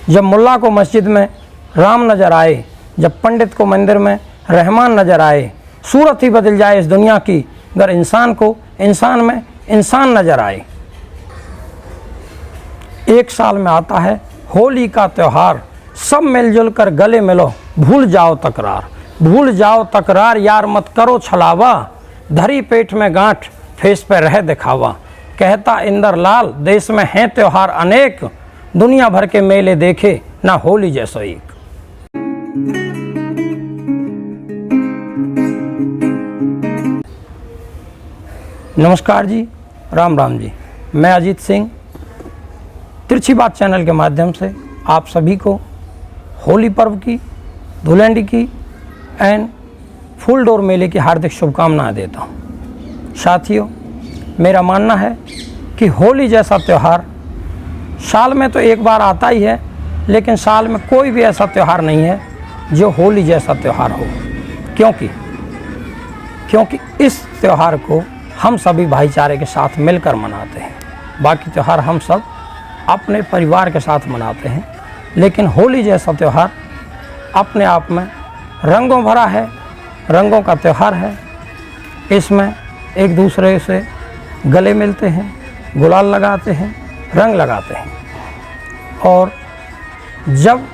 जब मुल्ला को मस्जिद में राम नज़र आए, जब पंडित को मंदिर में रहमान नज़र आए, सूरत ही बदल जाए इस दुनिया की अगर इंसान को इंसान में इंसान नज़र आए। एक साल में आता है होली का त्यौहार, सब मिलजुल कर गले मिलो, भूल जाओ तकरार, भूल जाओ तकरार, यार मत करो छलावा, धरी पेट में गांठ फेस पे रह दिखावा। कहता इंदर लाल देश में हैं त्योहार अनेक, दुनिया भर के मेले देखे ना होली जैसा एक। नमस्कार जी, राम राम जी। मैं अजीत सिंह तिरछी बात चैनल के माध्यम से आप सभी को होली पर्व की, धुलेंडी की एंड फूल डोर मेले की हार्दिक शुभकामनाएं देता हूं। साथियों, मेरा मानना है कि होली जैसा त्यौहार साल में तो एक बार आता ही है, लेकिन साल में कोई भी ऐसा त्यौहार नहीं है जो होली जैसा त्यौहार हो। क्योंकि इस त्यौहार को हम सभी भाईचारे के साथ मिलकर मनाते हैं। बाकी त्यौहार हम सब अपने परिवार के साथ मनाते हैं, लेकिन होली जैसा त्यौहार अपने आप में रंगों भरा है, रंगों का त्यौहार है। इसमें एक दूसरे से गले मिलते हैं, गुलाल लगाते हैं, रंग लगाते हैं, और जब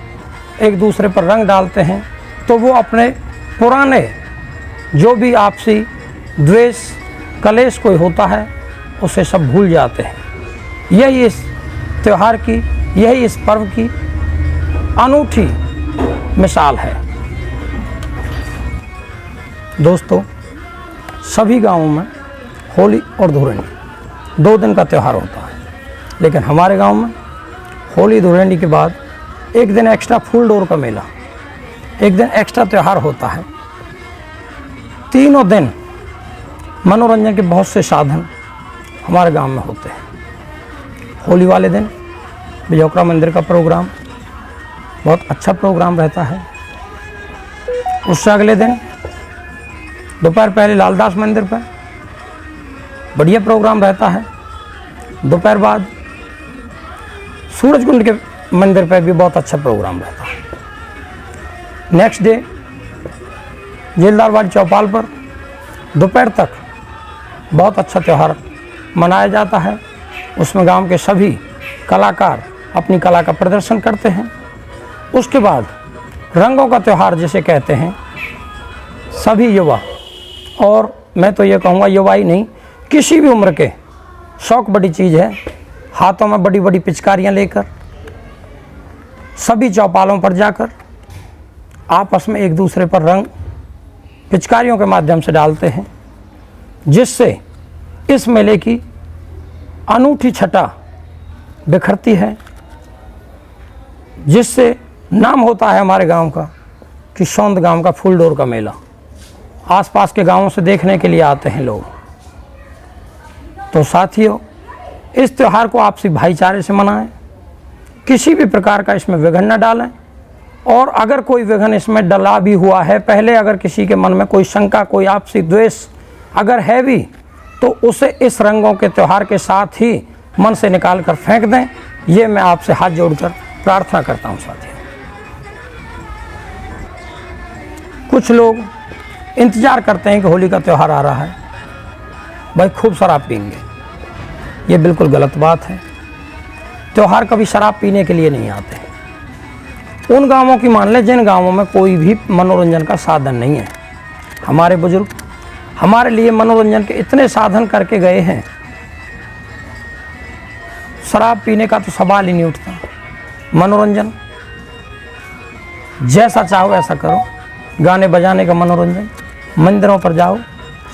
एक दूसरे पर रंग डालते हैं तो वो अपने पुराने जो भी आपसी द्वेष कलेश कोई होता है उसे सब भूल जाते हैं। यही इस त्यौहार की, यही इस पर्व की अनूठी मिसाल है। दोस्तों, सभी गांवों में होली और धुलेंडी 2 दिन का त्यौहार होता है, लेकिन हमारे गांव में होली धुलेंडी के बाद एक दिन एक्स्ट्रा फूल डोर का मेला, एक दिन एक्स्ट्रा त्यौहार होता है। तीनों दिन मनोरंजन के बहुत से साधन हमारे गांव में होते हैं। होली वाले दिन बिजौकरा मंदिर का प्रोग्राम बहुत अच्छा प्रोग्राम रहता है। उससे अगले दिन दोपहर पहले लालदास मंदिर पर बढ़िया प्रोग्राम रहता है। दोपहर बाद सूरजकुंड के मंदिर पर भी बहुत अच्छा प्रोग्राम रहता है। नेक्स्ट डे जेलदारवाड़ी चौपाल पर दोपहर तक बहुत अच्छा त्यौहार मनाया जाता है। उसमें गांव के सभी कलाकार अपनी कला का प्रदर्शन करते हैं। उसके बाद रंगों का त्यौहार जिसे कहते हैं, सभी युवा, और मैं तो ये कहूँगा युवा ही नहीं, किसी भी उम्र के, शौक बड़ी चीज़ है। हाथों में बड़ी बड़ी पिचकारियाँ लेकर सभी चौपालों पर जाकर आपस में एक दूसरे पर रंग पिचकारियों के माध्यम से डालते हैं, जिससे इस मेले की अनूठी छटा बिखरती है, जिससे नाम होता है हमारे गांव का कि सौंद गांव का फूल डोर का मेला। आसपास के गांवों से देखने के लिए आते हैं लोग। तो साथियों, इस त्यौहार को आपसी भाईचारे से मनाएं, किसी भी प्रकार का इसमें विघन न डालें, और अगर कोई विघन इसमें डला भी हुआ है, पहले अगर किसी के मन में कोई शंका, कोई आपसी द्वेष अगर है भी, तो उसे इस रंगों के त्यौहार के साथ ही मन से निकाल कर फेंक दें। ये मैं आपसे हाथ जोड़कर प्रार्थना करता हूँ। साथियों, कुछ लोग इंतज़ार करते हैं कि होली का त्यौहार आ रहा है, भाई खूब शराब पीएंगे। ये बिल्कुल गलत बात है। त्यौहार कभी शराब पीने के लिए नहीं आते हैं। उन गांवों की मान लें जिन गांवों में कोई भी मनोरंजन का साधन नहीं है। हमारे बुजुर्ग हमारे लिए मनोरंजन के इतने साधन करके गए हैं, शराब पीने का तो सवाल ही नहीं उठता। मनोरंजन जैसा चाहो वैसा करो, गाने बजाने का मनोरंजन, मंदिरों पर जाओ,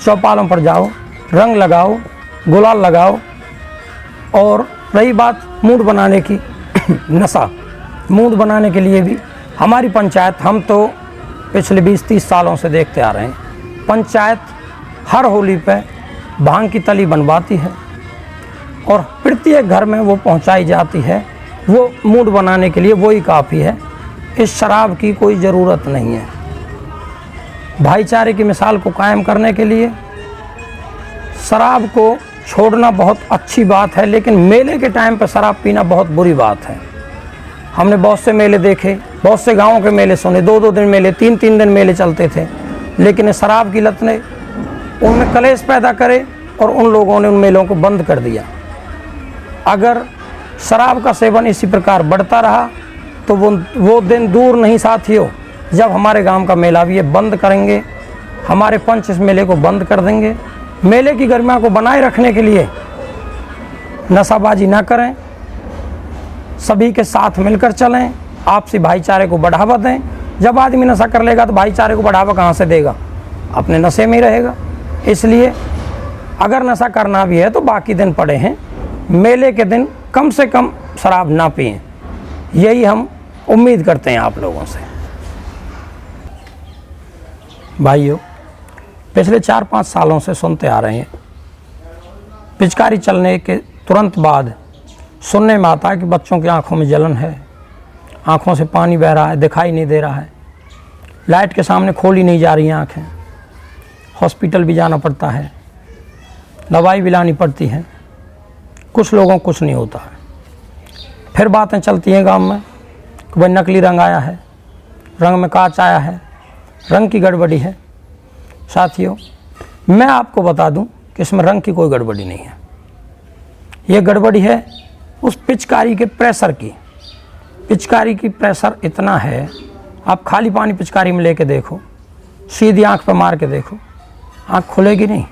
चौपालों पर जाओ, रंग लगाओ, गुलाल लगाओ। और रही बात मूड बनाने की, नशा मूड बनाने के लिए भी हमारी पंचायत, हम तो पिछले 20-30 सालों से देखते आ रहे हैं, पंचायत हर होली पे भांग की तली बनवाती है और प्रत्येक घर में वो पहुंचाई जाती है। वो मूड बनाने के लिए वही काफ़ी है। इस शराब की कोई ज़रूरत नहीं है। भाईचारे की मिसाल को कायम करने के लिए शराब को छोड़ना बहुत अच्छी बात है, लेकिन मेले के टाइम पर शराब पीना बहुत बुरी बात है। हमने बहुत से मेले देखे, बहुत से गाँव के मेले सुने, 2-2 दिन मेले, 3-3 दिन मेले चलते थे, लेकिन शराब की लत ने उनमें कलेश पैदा करे और उन लोगों ने उन मेलों को बंद कर दिया। अगर शराब का सेवन इसी प्रकार बढ़ता रहा तो वो दिन दूर नहीं साथियों, जब हमारे गांव का मेला भी ये बंद करेंगे, हमारे पंच इस मेले को बंद कर देंगे। मेले की गरिमा को बनाए रखने के लिए नशाबाजी ना करें, सभी के साथ मिलकर चलें, आपसी भाईचारे को बढ़ावा दें। जब आदमी नशा कर लेगा तो भाईचारे को बढ़ावा कहाँ से देगा? अपने नशे में ही रहेगा। इसलिए अगर नशा करना भी है तो बाकी दिन पड़े हैं, मेले के दिन कम से कम शराब ना पिएं, यही हम उम्मीद करते हैं आप लोगों से। भाइयों, पिछले 4-5 सालों से सुनते आ रहे हैं, पिचकारी चलने के तुरंत बाद सुनने में आता है कि बच्चों की आंखों में जलन है, आंखों से पानी बह रहा है, दिखाई नहीं दे रहा है, लाइट के सामने खोली नहीं जा रही आँखें, हॉस्पिटल भी जाना पड़ता है, दवाई भी लानी पड़ती है, कुछ लोगों को कुछ नहीं होता है। फिर बातें चलती हैं गांव में कि भाई नकली रंग आया है, रंग में कांच आया है, रंग की गड़बड़ी है। साथियों, मैं आपको बता दूं कि इसमें रंग की कोई गड़बड़ी नहीं है। ये गड़बड़ी है उस पिचकारी के प्रेशर की। पिचकारी की प्रेशर इतना है, आप खाली पानी पिचकारी में लेके देखो, सीधी आंख पर मार के देखो, आंख खुलेगी नहीं।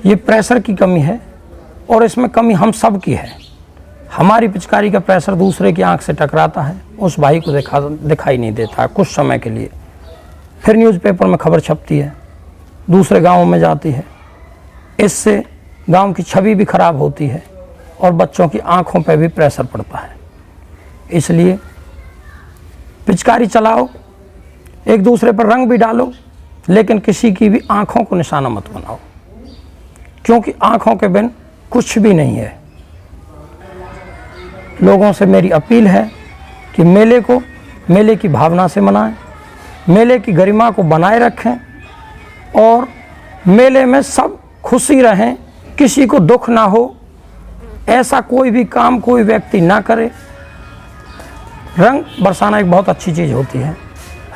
ये प्रेशर की कमी है और इसमें कमी हम सब की है। हमारी पिचकारी का प्रेशर दूसरे की आंख से टकराता है, उस भाई को दिखाई नहीं देता है कुछ समय के लिए, फिर न्यूज़पेपर में खबर छपती है, दूसरे गांवों में जाती है, इससे गांव की छवि भी खराब होती है और बच्चों की आंखों पर भी प्रेशर पड़ता है। इसलिए पिचकारी चलाओ, एक दूसरे पर रंग भी डालो, लेकिन किसी की भी आंखों को निशाना मत बनाओ, क्योंकि आंखों के बिन कुछ भी नहीं है। लोगों से मेरी अपील है कि मेले को मेले की भावना से मनाएं, मेले की गरिमा को बनाए रखें और मेले में सब खुशी रहें, किसी को दुख ना हो, ऐसा कोई भी काम कोई व्यक्ति ना करे। रंग बरसाना एक बहुत अच्छी चीज़ होती है,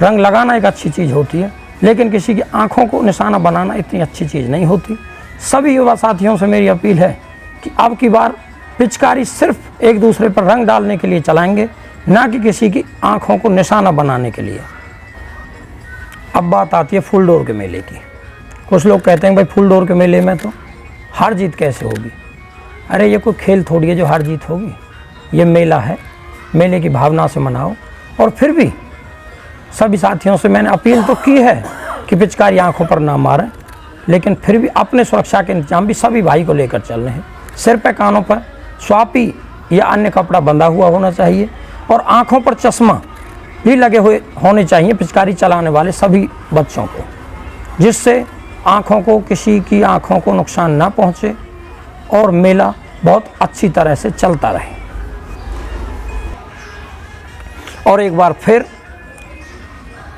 रंग लगाना एक अच्छी चीज़ होती है, लेकिन किसी की आंखों को निशाना बनाना इतनी अच्छी चीज़ नहीं होती। सभी युवा साथियों से मेरी अपील है कि अब की बार पिचकारी सिर्फ एक दूसरे पर रंग डालने के लिए चलाएंगे, ना कि किसी की आंखों को निशाना बनाने के लिए। अब बात आती है फूलडोर के मेले की। कुछ लोग कहते हैं भाई फूलडोर के मेले में तो हार जीत कैसे होगी? अरे ये कोई खेल थोड़ी है जो हार जीत होगी, ये मेला है, मेले की भावना से मनाओ। और फिर भी सभी साथियों से मैंने अपील तो की है कि पिचकारी आंखों पर ना मारें, लेकिन फिर भी अपने सुरक्षा के इंतजाम भी सभी भाई को लेकर चलने हैं। सिर पे कानों पर स्वापी या अन्य कपड़ा बंधा हुआ होना चाहिए और आंखों पर चश्मा भी लगे हुए होने चाहिए पिचकारी चलाने वाले सभी बच्चों को, जिससे आंखों को, किसी की आंखों को नुकसान ना पहुंचे और मेला बहुत अच्छी तरह से चलता रहे। और एक बार फिर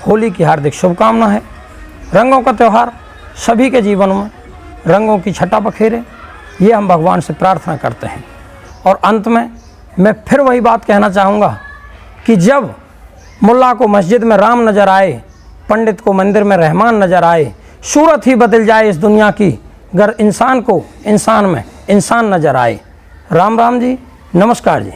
होली की हार्दिक शुभकामना है। रंगों का त्यौहार सभी के जीवन में रंगों की छटा बखेरे, ये हम भगवान से प्रार्थना करते हैं। और अंत में मैं फिर वही बात कहना चाहूँगा कि जब मुल्ला को मस्जिद में राम नज़र आए, पंडित को मंदिर में रहमान नज़र आए, सूरत ही बदल जाए इस दुनिया की, अगर इंसान को इंसान में इंसान नज़र आए। राम राम जी, नमस्कार जी।